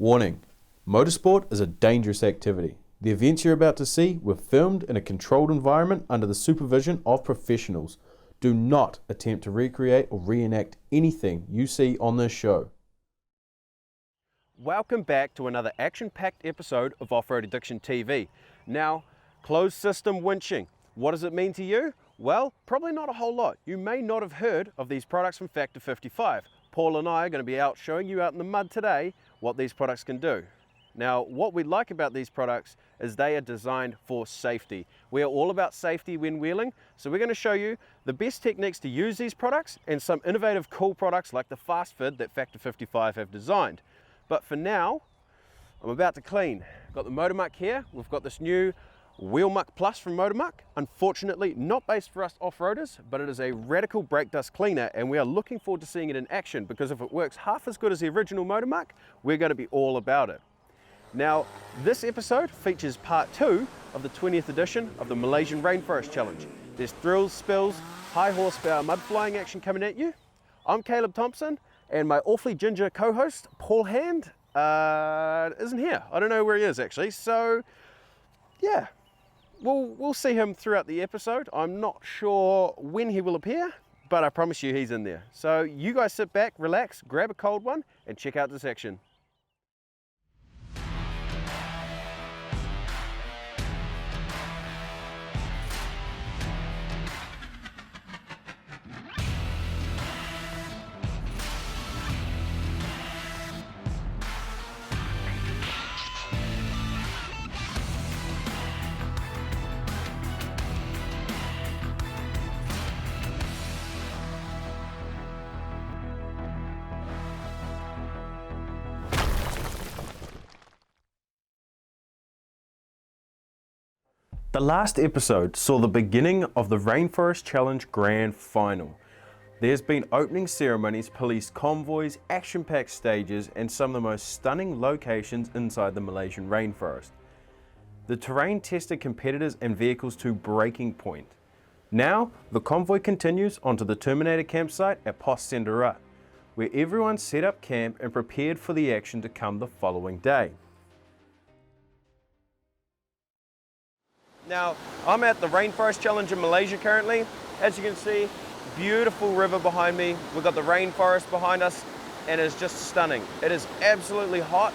Warning: motorsport is a dangerous activity. The events you're about to see were filmed in a controlled environment under the supervision of professionals. Do not attempt to recreate or reenact anything you see on this show. Welcome back to another action-packed episode of Off-Road Addiction TV. Now, closed system winching. What does it mean to you? Well, probably not a whole lot. You may not have heard of these products from Factor 55. Paul and I are going to be out showing you out in the mud today what these products can do. Now, what we like about these products is they are designed for safety. We are all about safety when wheeling, so we're going to show you the best techniques to use these products and some innovative cool products like the Fast Fid that Factor 55 have designed. But for now, I'm about to clean. I've got the Motomuck here. We've got this new Wheelmuck Plus from Motomuck. Unfortunately, not based for us off-roaders, but it is a radical brake dust cleaner, and we are looking forward to seeing it in action because if it works half as good as the original Motomuck, we're going to be all about it. Now, this episode features part 2 of the 20th edition of the Malaysian Rainforest Challenge. There's thrills, spills, high horsepower mud flying action coming at you. I'm Caleb Thompson, and my awfully ginger co-host, Paul Hand, isn't here. I don't know where he is actually, so yeah. We'll see him throughout the episode. I'm not sure when he will appear, but I promise you he's in there. So you guys sit back, relax, grab a cold one, and check out this action. The last episode saw the beginning of the Rainforest Challenge Grand Final. There's been opening ceremonies, police convoys, action-packed stages, and some of the most stunning locations inside the Malaysian rainforest. The terrain tested competitors and vehicles to breaking point. Now, the convoy continues onto the Terminator campsite at Pos Senderat, where everyone set up camp and prepared for the action to come the following day. Now, I'm at the Rainforest Challenge in Malaysia currently. As you can see, beautiful river behind me. We've got the rainforest behind us, and it's just stunning. It is absolutely hot.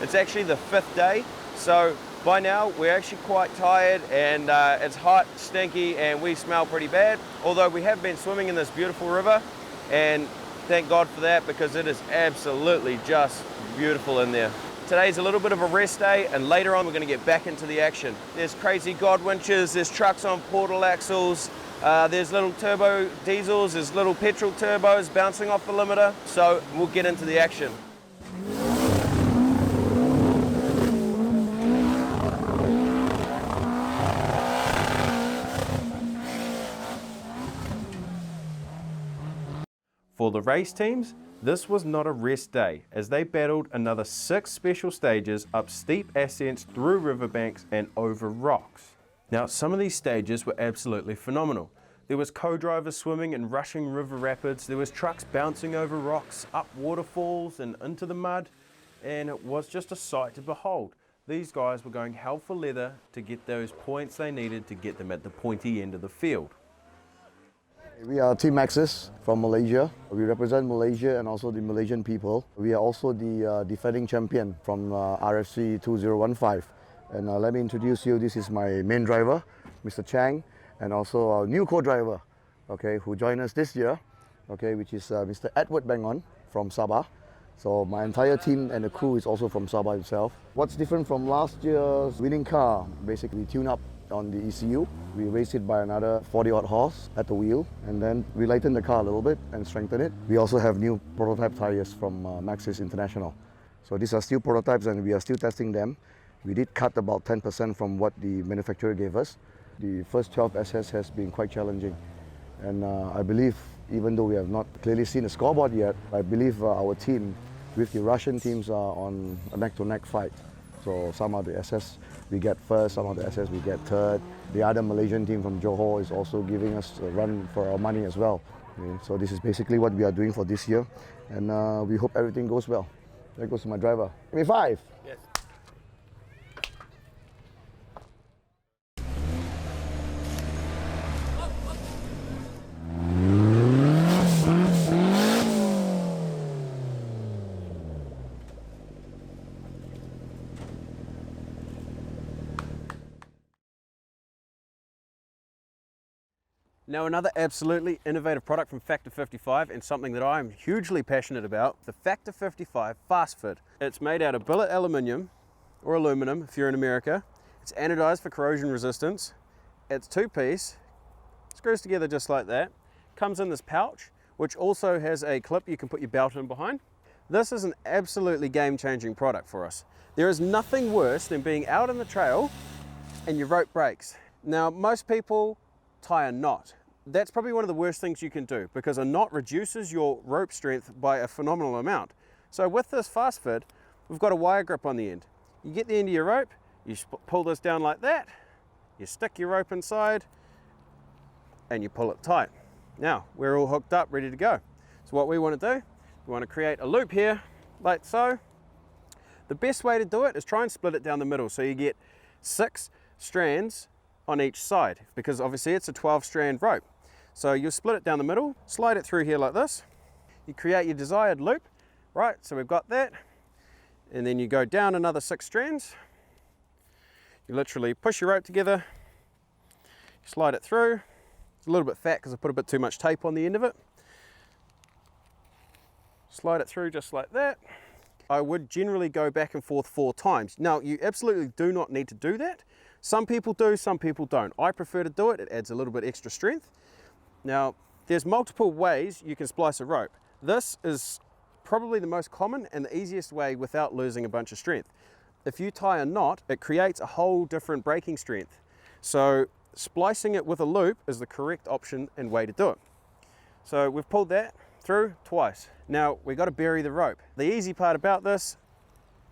It's actually the 5th day, so by now we're actually quite tired, and it's hot, stinky, and we smell pretty bad. Although we have been swimming in this beautiful river, and thank God for that because it is absolutely just beautiful in there. Today's a little bit of a rest day, and later on we're going to get back into the action. There's crazy god winches, there's trucks on portal axles, there's little turbo diesels, there's little petrol turbos bouncing off the limiter, so we'll get into the action. For the race teams, this was not a rest day, as they battled another 6 special stages up steep ascents, through riverbanks and over rocks. Now, some of these stages were absolutely phenomenal. There was co-drivers swimming in rushing river rapids, there was trucks bouncing over rocks, up waterfalls and into the mud, and it was just a sight to behold. These guys were going hell for leather to get those points they needed to get them at the pointy end of the field. We are Team Axis from Malaysia. We represent Malaysia and also the Malaysian people. We are also the defending champion from RFC 2015. And let me introduce you, this is my main driver, Mr. Chang, and also our new co-driver, okay, who joined us this year, okay, which is Mr. Edward Bangon from Sabah. So my entire team and the crew is also from Sabah itself. What's different from last year's winning car, basically tune up on the ECU. We raised it by another 40-odd horse at the wheel, and then we lightened the car a little bit and strengthened it. We also have new prototype tires from Maxxis International. So these are still prototypes and we are still testing them. We did cut about 10% from what the manufacturer gave us. The first 12 SS has been quite challenging, and I believe, even though we have not clearly seen a scoreboard yet, I believe our team with the Russian teams are on a neck-to-neck fight. So some of the SS we get first, some of the SS we get third. The other Malaysian team from Johor is also giving us a run for our money as well. Okay, so this is basically what we are doing for this year, and we hope everything goes well. There goes my driver. Give me 5. Yes. Now another absolutely innovative product from Factor 55 and something that I'm hugely passionate about, the Factor 55 Fast Fit. It's made out of billet aluminium or aluminum if you're in America. It's anodized for corrosion resistance. It's 2-piece, screws together just like that. Comes in this pouch, which also has a clip you can put your belt in behind. This is an absolutely game-changing product for us. There is nothing worse than being out on the trail and your rope breaks. Now most people tie a knot. That's probably one of the worst things you can do because a knot reduces your rope strength by a phenomenal amount. So with this Fast Fit, we've got a wire grip on the end. You get the end of your rope, you pull this down like that, you stick your rope inside, and you pull it tight. Now, we're all hooked up, ready to go. So what we want to do, we want to create a loop here, like so. The best way to do it is try and split it down the middle so you get 6 strands on each side, because obviously it's a 12-strand rope. So you'll split it down the middle, slide it through here like this. You create your desired loop, right? So we've got that. And then you go down another 6 strands. You literally push your rope together, slide it through. It's a little bit fat because I put a bit too much tape on the end of it. Slide it through just like that. I would generally go back and forth 4 times. Now, you absolutely do not need to do that. Some people do, some people don't. I prefer to do it. It adds a little bit extra strength. Now, there's multiple ways you can splice a rope. This is probably the most common and the easiest way without losing a bunch of strength. If you tie a knot, it creates a whole different breaking strength. So splicing it with a loop is the correct option and way to do it. So we've pulled that through twice. Now we've got to bury the rope. The easy part about this,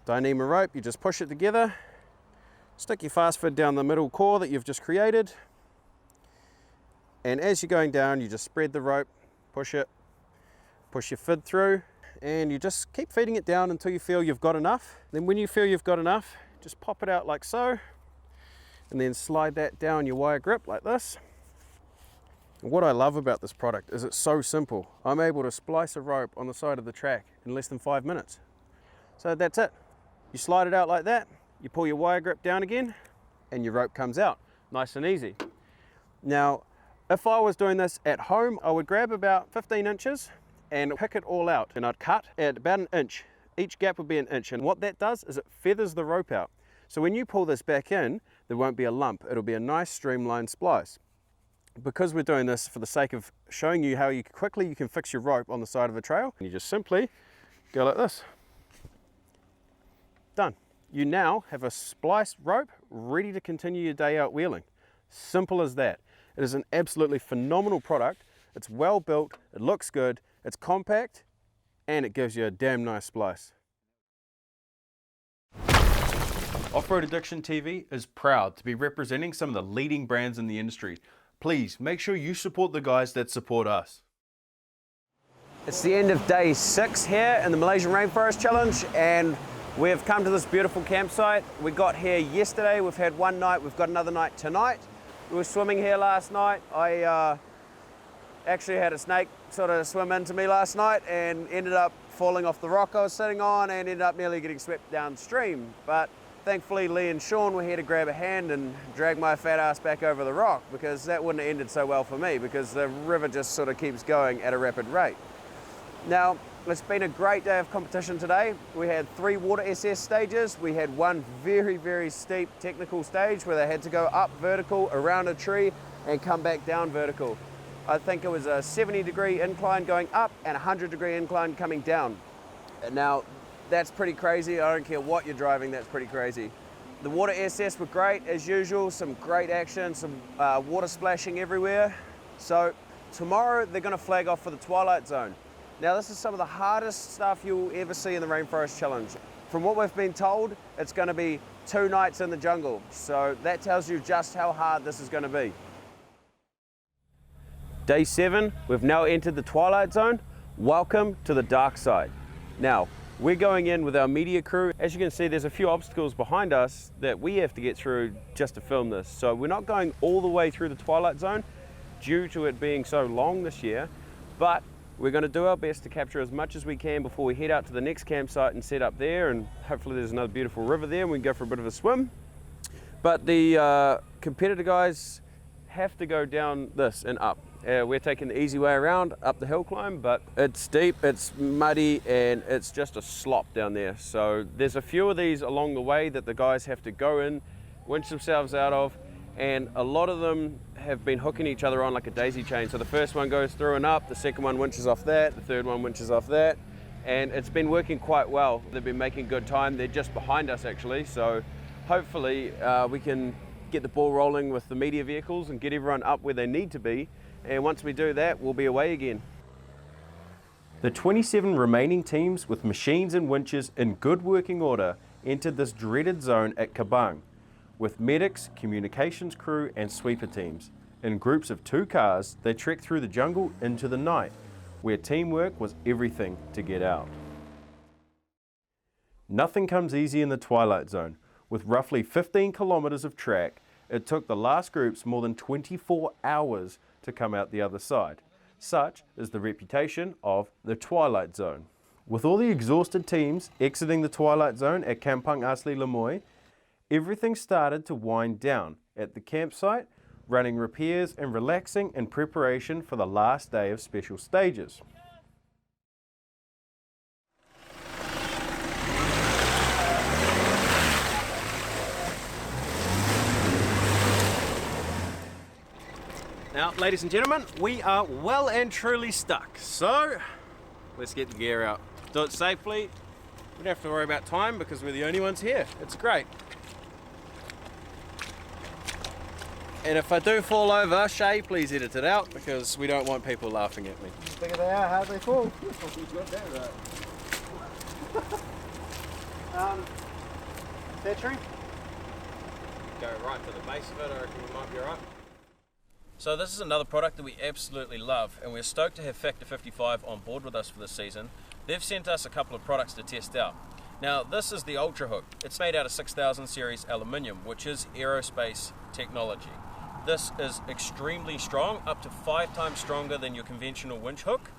don't need my rope, you just push it together, stick your Fast Fit down the middle core that you've just created, and as you're going down, you just spread the rope, push it, push your fid through, and you just keep feeding it down until you feel you've got enough. Then when you feel you've got enough, just pop it out like so, and then slide that down your wire grip like this. And what I love about this product is it's so simple. I'm able to splice a rope on the side of the track in less than 5 minutes. So that's it. You slide it out like that, you pull your wire grip down again, and your rope comes out. Nice and easy. Now, if I was doing this at home, I would grab about 15 inches and pick it all out. And I'd cut at about 1 inch. Each gap would be 1 inch. And what that does is it feathers the rope out. So when you pull this back in, there won't be a lump. It'll be a nice streamlined splice. Because we're doing this for the sake of showing you how quickly you can fix your rope on the side of a trail, you just simply go like this. Done. You now have a spliced rope ready to continue your day out wheeling. Simple as that. It is an absolutely phenomenal product. It's well built, it looks good, it's compact, and it gives you a damn nice splice. Offroad Addiction TV is proud to be representing some of the leading brands in the industry. Please make sure you support the guys that support us. It's the end of day 6 here in the Malaysian Rainforest Challenge, and we've come to this beautiful campsite. We got here yesterday, we've had one night, we've got another night tonight. We were swimming here last night. I actually had a snake sort of swim into me last night and ended up falling off the rock I was sitting on and ended up nearly getting swept downstream. But thankfully Lee and Sean were here to grab a hand and drag my fat ass back over the rock, because that wouldn't have ended so well for me, because the river just sort of keeps going at a rapid rate. Now, it's been a great day of competition today. We had 3 water SS stages. We had one very, very steep technical stage where they had to go up vertical around a tree and come back down vertical. I think it was a 70-degree incline going up and a 100-degree incline coming down. Now, that's pretty crazy. I don't care what you're driving, that's pretty crazy. The water SS were great as usual, some great action, some water splashing everywhere. So tomorrow they're gonna flag off for the Twilight Zone. Now this is some of the hardest stuff you'll ever see in the Rainforest Challenge. From what we've been told, it's going to be 2 nights in the jungle. So that tells you just how hard this is going to be. Day 7, we've now entered the Twilight Zone. Welcome to the dark side. Now, We're going in with our media crew. As you can see, there's a few obstacles behind us that we have to get through just to film this. So we're not going all the way through the twilight zone due to it being so long this year, but we're going to do our best to capture as much as we can before we head out to the next campsite and set up there, and hopefully there's another beautiful river there and we can go for a bit of a swim. But the competitor guys have to go down this and up. We're taking the easy way around up the hill climb, but it's steep, it's muddy, and it's just a slop down there. So there's a few of these along the way that the guys have to go in, winch themselves out of, and a lot of them have been hooking each other on like a daisy chain. So the first one goes through and up, the second one winches off that, the third one winches off that, and it's been working quite well. They've been making good time. They're just behind us actually, so hopefully we can get the ball rolling with the media vehicles and get everyone up where they need to be, and once we do that, we'll be away again. The 27 remaining teams with machines and winches in good working order entered this dreaded zone at Kabang, with medics, communications crew and sweeper teams. In groups of 2 cars, they trekked through the jungle into the night, where teamwork was everything to get out. Nothing comes easy in the twilight zone. With roughly 15 kilometers of track, it took the last groups more than 24 hours to come out the other side. Such is the reputation of the Twilight Zone. With all the exhausted teams exiting the Twilight Zone at Kampung Asli Lemoy, everything started to wind down at the campsite, running repairs and relaxing in preparation for the last day of special stages. Now, ladies and gentlemen, we are well and truly stuck. So, let's get the gear out. Do it safely. We don't have to worry about time because we're the only ones here. It's great. And if I do fall over, Shay, please edit it out because we don't want people laughing at me. Figure they out how they fall. Battery? Go right to the base of it, I reckon we might be alright. So this is another product that we absolutely love, and we're stoked to have Factor 55 on board with us for this season. They've sent us a couple of products to test out. Now this is the Ultra Hook. It's made out of 6000 series aluminium, which is aerospace technology. This is extremely strong, up to 5 times stronger than your conventional winch hook.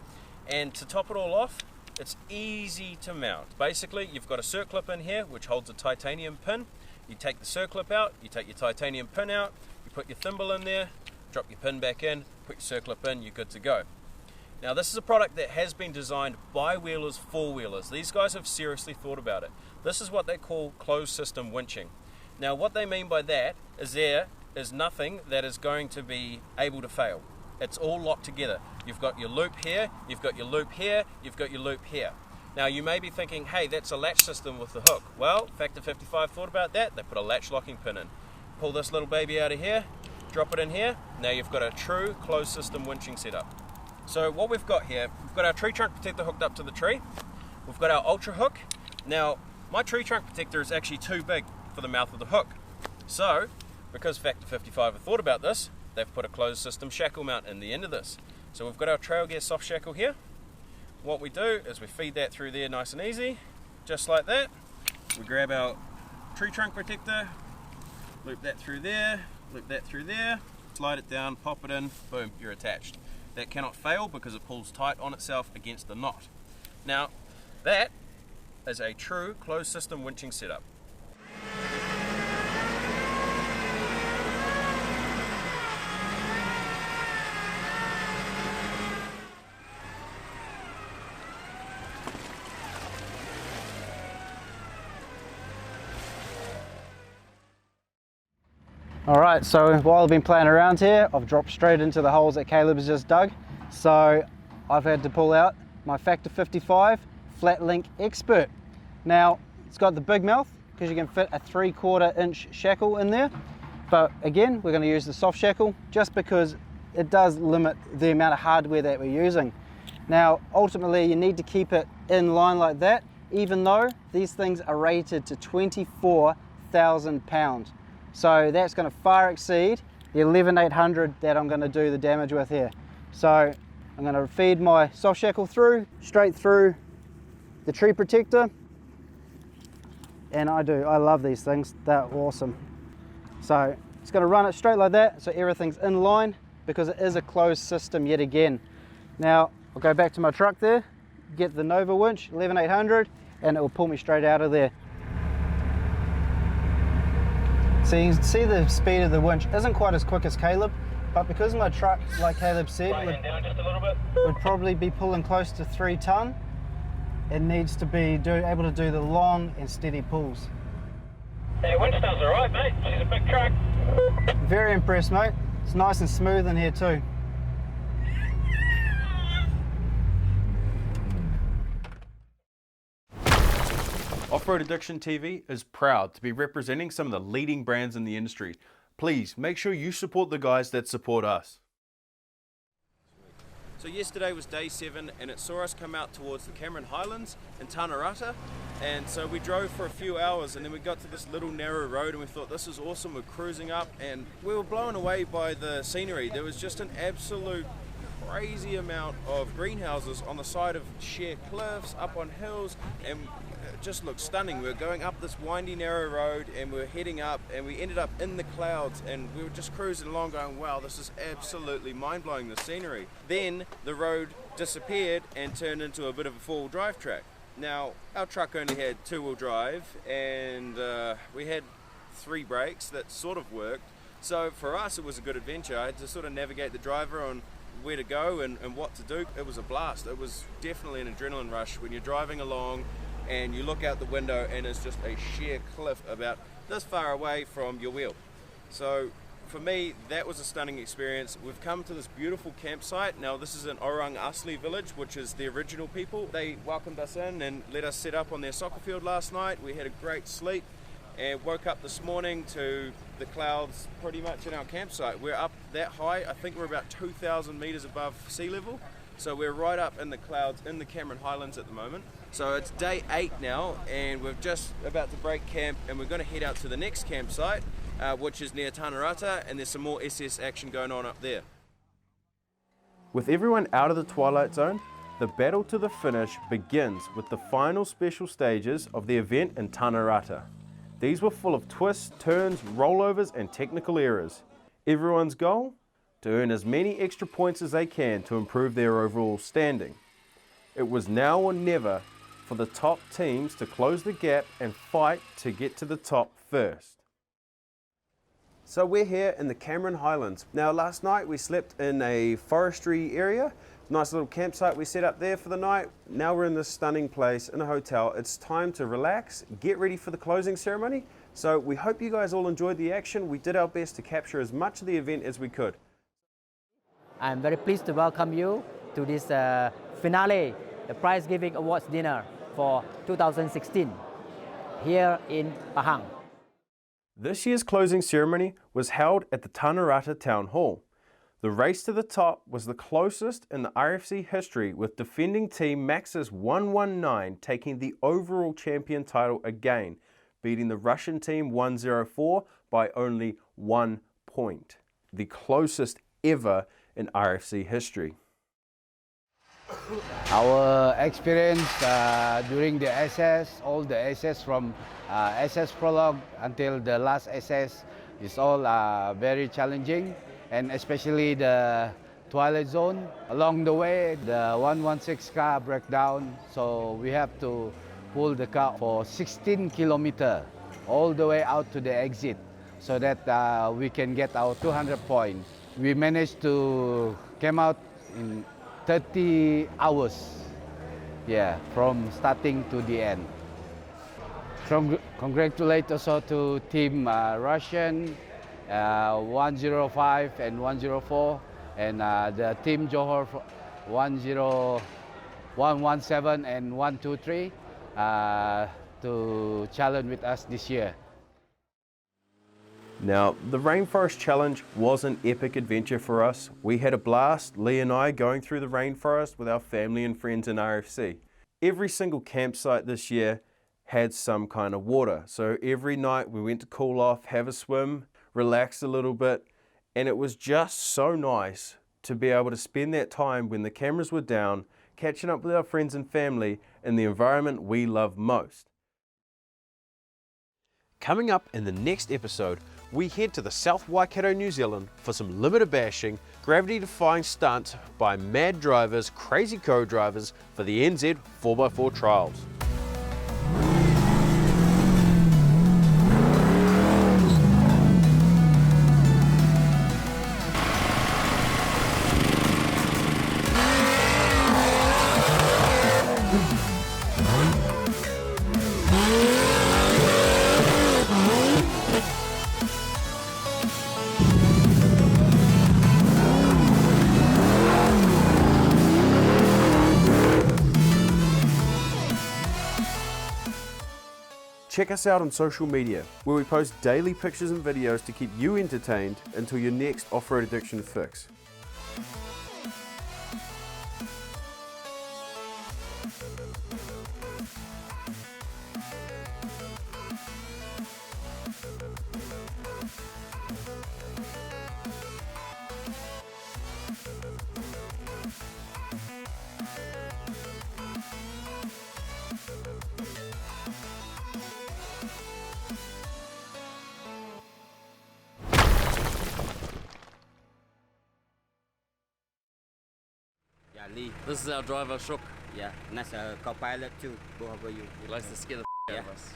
And to top it all off, it's easy to mount. Basically, you've got a circlip in here which holds a titanium pin. You take the circlip out, you take your titanium pin out, you put your thimble in there, drop your pin back in, put your circlip in, you're good to go. Now this is a product that has been designed by wheelers for wheelers. These guys have seriously thought about it. This is what they call closed system winching. Now what they mean by that is there is nothing that is going to be able to fail. It's all locked together. You've got your loop here, you've got your loop here, you've got your loop here. Now you may be thinking, hey, that's a latch system with the hook. Well, Factor 55 thought about that. They put a latch locking pin in. Pull this little baby out of here, drop it in here. Now you've got a true closed system winching setup. So what we've got here, we've got our tree trunk protector hooked up to the tree. We've got our Ultra Hook. Now my tree trunk protector is actually too big for the mouth of the hook. So because Factor 55 have thought about this, they've put a closed system shackle mount in the end of this. So we've got our trail gear soft shackle here. What we do is we feed that through there nice and easy, just like that. We grab our tree trunk protector, loop that through there, loop that through there, slide it down, pop it in, boom, you're attached. That cannot fail because it pulls tight on itself against the knot. Now, that is a true closed system winching setup. Alright, so while I've been playing around here, I've dropped straight into the holes that Caleb's just dug. So I've had to pull out my Factor 55 Flat Link Expert. Now, it's got the big mouth because you can fit a 3/4 inch shackle in there. But again, we're going to use the soft shackle just because it does limit the amount of hardware that we're using. Now, ultimately, you need to keep it in line like that, even though these things are rated to 24,000 pounds. So that's going to far exceed the 11,800 that I'm going to do the damage with here. So I'm going to feed my soft shackle through, straight through the tree protector, and I love these things, they're awesome. So it's going to run it straight like that, so everything's in line, because it is a closed system yet again. Now I'll go back to my truck there, get the Nova winch 11800, and it will pull me straight out of there. So you can see the speed of the winch isn't quite as quick as Caleb, but because my truck, like Caleb said, would probably be pulling close to 3 ton, it needs to be able to do the long and steady pulls. Yeah, winch does alright, mate. She's a big truck. Very impressed, mate. It's nice and smooth in here too. Offroad Addiction TV is proud to be representing some of the leading brands in the industry. Please make sure you support the guys that support us. So yesterday was day 7 and it saw us come out towards the Cameron Highlands in Tanarata, and so we drove for a few hours and then we got to this little narrow road and we thought this is awesome, we're cruising up, and we were blown away by the scenery. There was just an absolute crazy amount of greenhouses on the side of sheer cliffs, up on hills, and it just looked stunning. We were going up this windy narrow road and we were heading up and we ended up in the clouds, and we were just cruising along going, wow, this is absolutely mind-blowing, the scenery. Then the road disappeared and turned into a bit of a four-wheel drive track. Now our truck only had 2-wheel drive and we had 3 brakes that sort of worked, so for us it was a good adventure. I had to sort of navigate the driver on where to go and what to do. It was a blast. It was definitely an adrenaline rush when you're driving along and you look out the window and it's just a sheer cliff about this far away from your wheel. So for me, that was a stunning experience. We've come to this beautiful campsite. Now this is in Orang Asli village, which is the original people. They welcomed us in and let us set up on their soccer field last night. We had a great sleep and woke up this morning to the clouds pretty much in our campsite. We're up that high. I think we're about 2,000 meters above sea level. So we're right up in the clouds in the Cameron Highlands at the moment. So it's day 8 now and we're just about to break camp and we're going to head out to the next campsite, which is near Tanarata, and there's some more SS action going on up there. With everyone out of the twilight zone, the battle to the finish begins with the final special stages of the event in Tanarata. These were full of twists, turns, rollovers and technical errors. Everyone's goal? To earn as many extra points as they can to improve their overall standing. It was now or never for the top teams to close the gap and fight to get to the top first. So we're here in the Cameron Highlands. Now last night we slept in a forestry area. Nice little campsite we set up there for the night. Now we're in this stunning place in a hotel. It's time to relax, get ready for the closing ceremony. So we hope you guys all enjoyed the action. We did our best to capture as much of the event as we could. I'm very pleased to welcome you to this finale, the prize giving awards dinner for 2016 here in Pahang. This year's closing ceremony was held at the Tanarata Town Hall. The race to the top was the closest in the RFC history, with defending team Maxis 119 taking the overall champion title again, beating the Russian team 104 by only 1 point, the closest ever in RFC history. Our experience during the SS, all the SS from SS Prologue until the last SS is all very challenging, and especially the Twilight Zone. Along the way, the 116 car broke down, so we have to pull the car for 16 kilometers all the way out to the exit so that we can get our 200 points. We managed to come out in 30 hours, yeah, from starting to the end. Congratulate also to Team Russian, 105 and 104, and the Team Johor 117 and 123 to challenge with us this year. Now, the Rainforest Challenge was an epic adventure for us. We had a blast, Lee and I, going through the rainforest with our family and friends in RFC. Every single campsite this year had some kind of water. So every night we went to cool off, have a swim, relax a little bit, and it was just so nice to be able to spend that time when the cameras were down, catching up with our friends and family in the environment we love most. Coming up in the next episode, we head to the South Waikato, New Zealand for some limiter bashing, gravity-defying stunts by mad drivers, crazy co-drivers for the NZ 4x4 trials. Check us out on social media, where we post daily pictures and videos to keep you entertained until your next off-road addiction fix. Yeah, Lee. This is our driver, Shook. Yeah, and that's a co-pilot too. Both of you. He likes to scare the out of us.